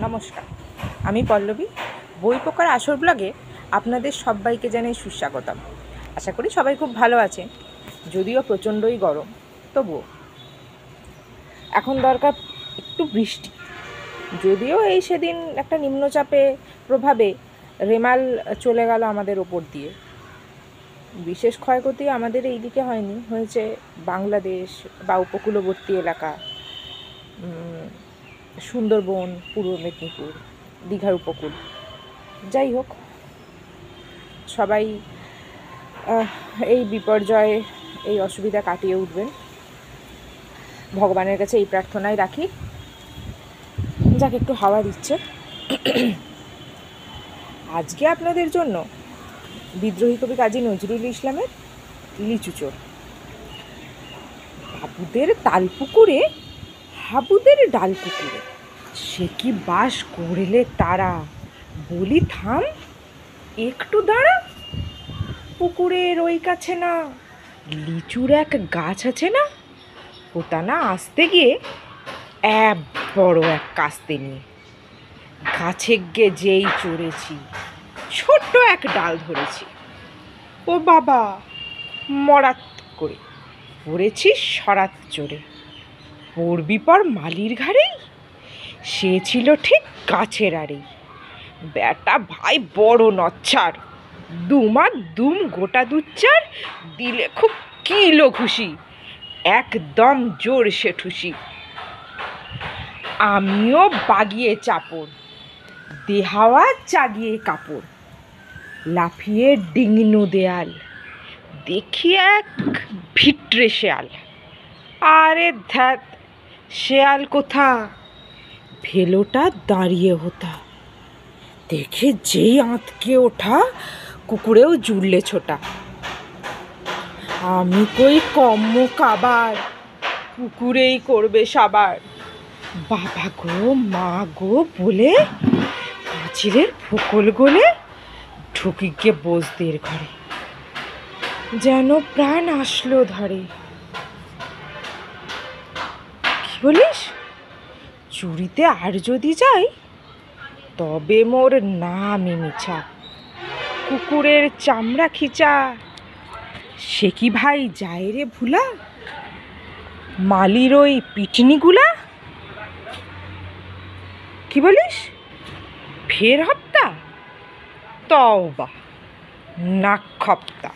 নমস্কার, আমি পল্লবী। বই পোকার আসর ব্লগে আপনাদের সবাইকে জানাই সুস্বাগতম। আশা করি সবাই খুব ভালো আছে, যদিও প্রচণ্ডই গরম। তবুও এখন দরকার একটু বৃষ্টি। যদিও এই সেদিন একটা নিম্নচাপে প্রভাবে রেমাল চলে গেল আমাদের ওপর দিয়ে। বিশেষ ক্ষয়ক্ষতি আমাদের এই দিকে হয়নি, হয়েছে বাংলাদেশ বা উপকূলবর্তী এলাকা, সুন্দরবন, পূর্ব মেদিনীপুর, দীঘার উপকূল। যাই হোক, সবাই এই বিপর্যয়, এই অসুবিধা কাটিয়ে উঠবেন, ভগবানের কাছে এই প্রার্থনাই রাখি। যাকে একটু হাওয়া দিচ্ছে। আজকে আপনাদের জন্য বিদ্রোহী কবি কাজী নজরুল ইসলামের লিচু চোর। বাবুদের তালপুকুরে হাবুদের ডালপুকুরে, সে কি বাস করলে তারা, বলি থাম একটু দাঁড়া। পুকুরের ওই কাছে না লিচুর এক গাছ আছে না, পোতানা আসতে গিয়ে বড় এক কাস্তে নিয়ে গাছে গে যেই চড়েছি, ছোট্ট এক ডাল ধরেছি। ও বাবা, মরাত করে পড়েছি সরাত চড়ে। পড়বি পর মালির ঘাড়েই, সে ছিল ঠিক গাছের আড়েই। বেটা ভাই বড় নচ্ছার, দুমা দুম গোটা দুচ্চার, দিলে খুব কিলো খুশি, একদম জোর সে ঠুসি। আমিও বাগিয়ে চাপড়, দেহাওয়া চাগিয়ে কাপড়, লাফিয়ে ডিঙনো দেয়াল, দেখি এক ভিটরে শেয়াল। আরে ধ্যাত, শেয়াল কোথা, ভেলোটা দাঁড়িয়ে হতা, দেখে যেই আঁতকে ওঠা, কুকুরেও জুড়লে ছোটা। আমি কই কম্ম কাবার, কুকুরেই করবে সাবার। বাবা গো মা গো বলে পাঁচিলের ফোকল গলে ঢুকি গে বসদের ঘরে, যেন প্রাণ আসলো ধরে। কি বলিস, চুরিতে আর যদি যাই, তবে মোর নামই মিছা। কুকুরের চামড়া খিচা, সে কি ভাই যায় রে ভুলা, মালির ওই পিটনিগুলা। কি বলিস, ফের হপ্তা, তওবা নাক খপ্তা।